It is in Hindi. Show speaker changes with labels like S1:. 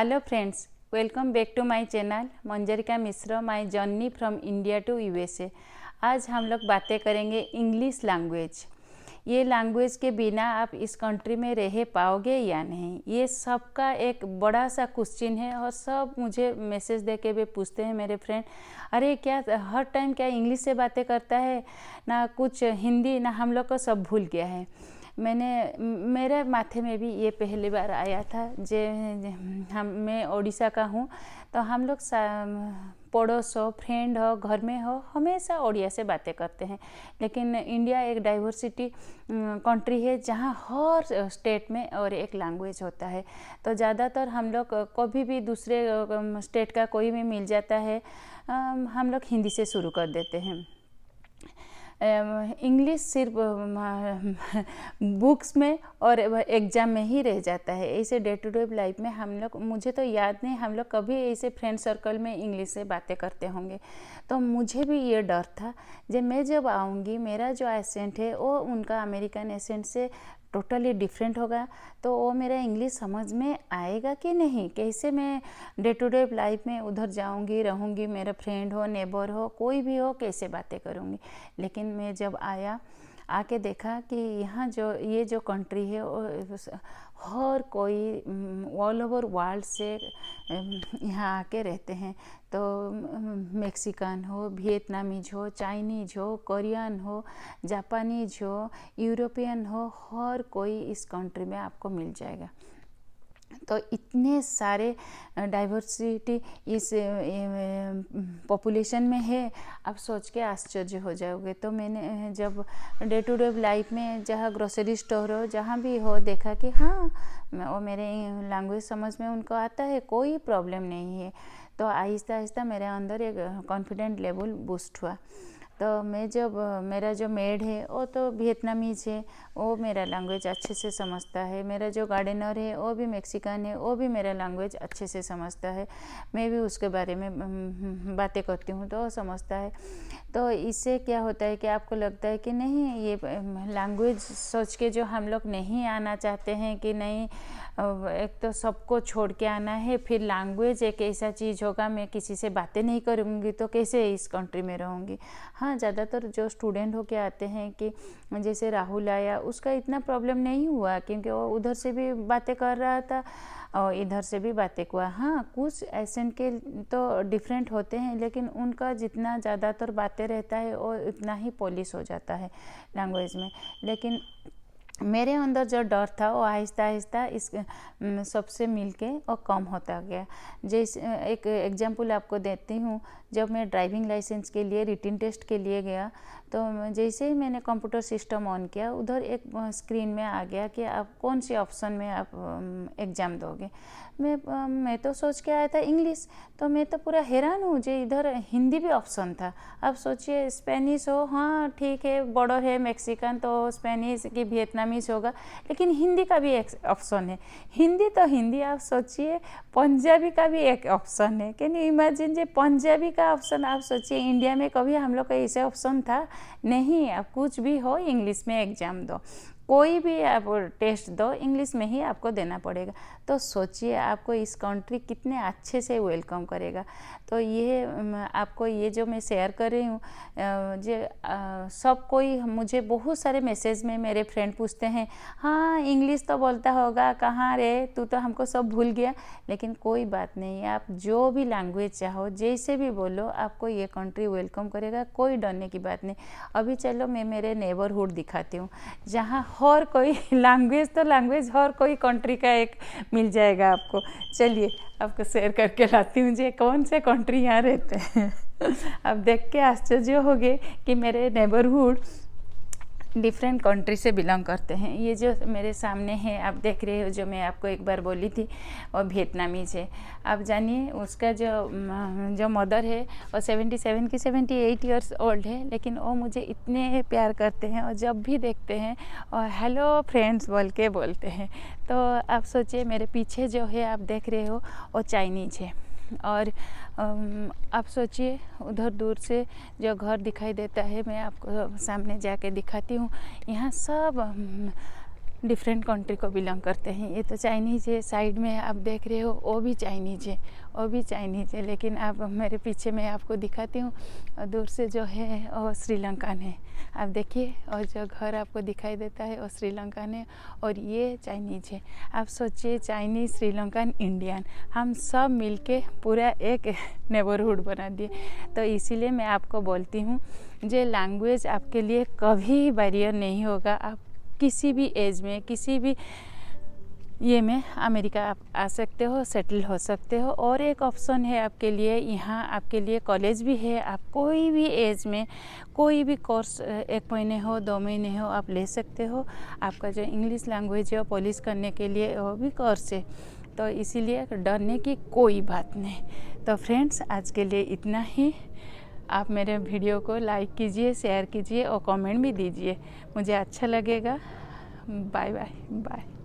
S1: Hello friends, welcome back to my channel Manjarika Mishra my journey from India to USA. आज हम लोग बातें करेंगे इंग्लिश लैंग्वेज। ये लैंग्वेज के बिना आप इस कंट्री में रह पाओगे या नहीं, ये सबका एक बड़ा सा क्वेश्चन है। और सब मुझे मैसेज दे के भी पूछते हैं मेरे फ्रेंड, अरे क्या हर टाइम क्या इंग्लिश से बातें करता है, ना कुछ हिंदी, ना हम लोग को सब भूल गया है। मेरे माथे में भी ये पहली बार आया था। मैं उड़ीसा का हूँ, तो हम लोग पड़ोस हो, फ्रेंड हो, घर में हो, हमेशा उड़िया से बातें करते हैं। लेकिन इंडिया एक डाइवर्सिटी कंट्री है जहाँ हर स्टेट में और एक लैंग्वेज होता है। तो ज़्यादातर हम लोग कभी भी दूसरे स्टेट का कोई भी मिल जाता है, हम लोग हिंदी से शुरू कर देते हैं। इंग्लिश सिर्फ बुक्स में और एग्ज़ाम में ही रह जाता है। ऐसे डे टू डे लाइफ में हम लोग, मुझे तो याद नहीं हम लोग कभी ऐसे फ्रेंड सर्कल में इंग्लिश से बातें करते होंगे। तो मुझे भी ये डर था मैं जब आऊँगी, मेरा जो एसेंट है वो उनका अमेरिकन एसेंट से टोटली डिफरेंट होगा, तो वो मेरा इंग्लिश समझ में आएगा कि नहीं, कैसे मैं डे टू डे लाइफ में उधर जाऊंगी, रहूंगी, मेरा फ्रेंड हो, नेबर हो, कोई भी हो, कैसे बातें करूंगी। लेकिन मैं जब आके देखा कि यहाँ ये जो कंट्री है हर कोई ऑल ओवर वर्ल्ड से यहाँ आके रहते हैं। तो मेक्सिकन हो, वियतनामीज हो, चाइनीज हो, कोरियन हो, जापानीज हो, यूरोपियन हो, हर कोई इस कंट्री में आपको मिल जाएगा। तो इतने सारे डाइवर्सिटी इस पॉपुलेशन में है, आप सोच के आश्चर्य हो जाओगे। तो मैंने जब डे टू डे लाइफ में जहाँ ग्रोसरी स्टोर हो, जहाँ भी हो, देखा कि हाँ वो मेरे लैंग्वेज समझ में उनको आता है, कोई प्रॉब्लम नहीं है। तो आहिस्ता आहिस्ता मेरे अंदर एक कॉन्फिडेंट लेवल बूस्ट हुआ। तो मैं जब मेरा जो मेड है वो तो वियतनामीज है, वो मेरा लैंग्वेज अच्छे से समझता है। मेरा जो गार्डनर है वो भी मेक्सिकन है, वो भी मेरा लैंग्वेज अच्छे से समझता है। मैं भी उसके बारे में बातें करती हूँ तो वो समझता है। तो इससे क्या होता है कि आपको लगता है कि नहीं, ये लैंग्वेज सोच के जो हम लोग नहीं आना चाहते हैं कि नहीं, एक तो सबको छोड़ के आना है, फिर लैंग्वेज एक ऐसा चीज़ होगा, मैं किसी से बातें नहीं करूँगी तो कैसे इस कंट्री में रहूँगी। हाँ, ज़्यादातर जो स्टूडेंट होके आते हैं कि जैसे राहुल आया, उसका इतना प्रॉब्लम नहीं हुआ क्योंकि वो उधर से भी बातें कर रहा था और इधर से भी बातें हुआ। हाँ, कुछ एसेंट के तो डिफरेंट होते हैं, लेकिन उनका जितना ज़्यादातर बातें रहता है वो इतना ही पॉलिश हो जाता है लैंग्वेज में। लेकिन मेरे अंदर जो डर था वो आहिस्ता आहिस्ता इस सबसे मिलके और कम होता गया। जैसे एक एग्जांपल आपको देती हूँ, जब मैं ड्राइविंग लाइसेंस के लिए रिटन टेस्ट के लिए गया, तो जैसे ही मैंने कंप्यूटर सिस्टम ऑन किया, उधर एक स्क्रीन में आ गया कि आप कौन सी ऑप्शन में आप एग्ज़ाम दोगे। मैं तो सोच के आया था इंग्लिश, तो मैं तो पूरा हैरान हूँ जो इधर हिंदी भी ऑप्शन था। अब सोचिए स्पेनिश हो, हाँ ठीक है, बॉर्डर है मेक्सिकन तो स्पेनिश की वियतनामीज होगा, लेकिन हिंदी का भी एक ऑप्शन है। हिंदी तो हिंदी, आप सोचिए पंजाबी का भी एक ऑप्शन है। कैन यू इमेजिन, जो पंजाबी का ऑप्शन, आप सोचिए इंडिया में कभी हम लोग का ऐसे ऑप्शन था नहीं। आप कुछ भी हो इंग्लिश में एग्ज़ाम दो, कोई भी आप टेस्ट दो इंग्लिश में ही आपको देना पड़ेगा। तो सोचिए आपको इस कंट्री कितने अच्छे से वेलकम करेगा। तो ये आपको ये जो मैं शेयर कर रही हूँ, सब कोई, मुझे बहुत सारे मैसेज में मेरे फ्रेंड पूछते हैं, हाँ इंग्लिश तो बोलता होगा, कहाँ रे तू तो हमको सब भूल गया। लेकिन कोई बात नहीं, आप जो भी लैंग्वेज चाहो, जैसे भी बोलो, आपको ये कंट्री वेलकम करेगा, कोई डरने की बात नहीं। अभी चलो मैं मेरे नेबरहुड दिखाती हूँ, जहाँ हर कोई लैंग्वेज हर कोई कंट्री का एक मिल जाएगा आपको। चलिए आपको शेयर करके लाती हूँ जे कौन से कंट्री यहाँ रहते हैं। अब देख के आश्चर्य हो गए कि मेरे नेबरहुड डिफरेंट कंट्री से बिलोंग करते हैं। ये जो मेरे सामने है आप देख रहे हो, जो मैं आपको एक बार बोली थी, वो वियतनामीज है। आप जानिए उसका जो मदर है वो 77 की 78 ईयर्स ओल्ड है, लेकिन वो मुझे इतने प्यार करते हैं और जब भी देखते हैं और हेलो फ्रेंड्स बोल के बोलते हैं। तो आप सोचिए मेरे पीछे जो है आप देख रहे हो वो चाइनीज है। और आप सोचिए उधर दूर से जो घर दिखाई देता है, मैं आपको सामने जाके दिखाती हूँ। यहाँ सब डिफरेंट कंट्री को बिलोंग करते हैं। ये तो चाइनीज़ है, साइड में आप देख रहे हो वो भी चाइनीज़ है, वो भी चाइनीज़ है, लेकिन अब मेरे पीछे मैं आपको दिखाती हूँ, दूर से जो है वो श्रीलंकन है। आप देखिए, और जो घर आपको दिखाई देता है वो श्रीलंकन है और ये चाइनीज़ है। आप सोचिए, चाइनीज़, श्रीलंकन, इंडियन, हम सब मिलके पूरा एक नेबरहुड बना दिए। तो इसीलिए मैं आपको बोलती हूँ, जो लैंग्वेज आपके लिए कभी बैरियर नहीं होगा। आप किसी भी एज में, किसी भी ये में अमेरिका आप आ सकते हो, सेटल हो सकते हो। और एक ऑप्शन है आपके लिए, यहाँ आपके लिए कॉलेज भी है। आप कोई भी एज में कोई भी कोर्स 1 महीने हो, 2 महीने हो, आप ले सकते हो। आपका जो इंग्लिश लैंग्वेज है वो पॉलिश करने के लिए वो भी कोर्स है। तो इसीलिए डरने की कोई बात नहीं। तो फ्रेंड्स, आज के लिए इतना ही। आप मेरे वीडियो को लाइक कीजिए, शेयर कीजिए और कमेंट भी दीजिए, मुझे अच्छा लगेगा। Bye bye bye.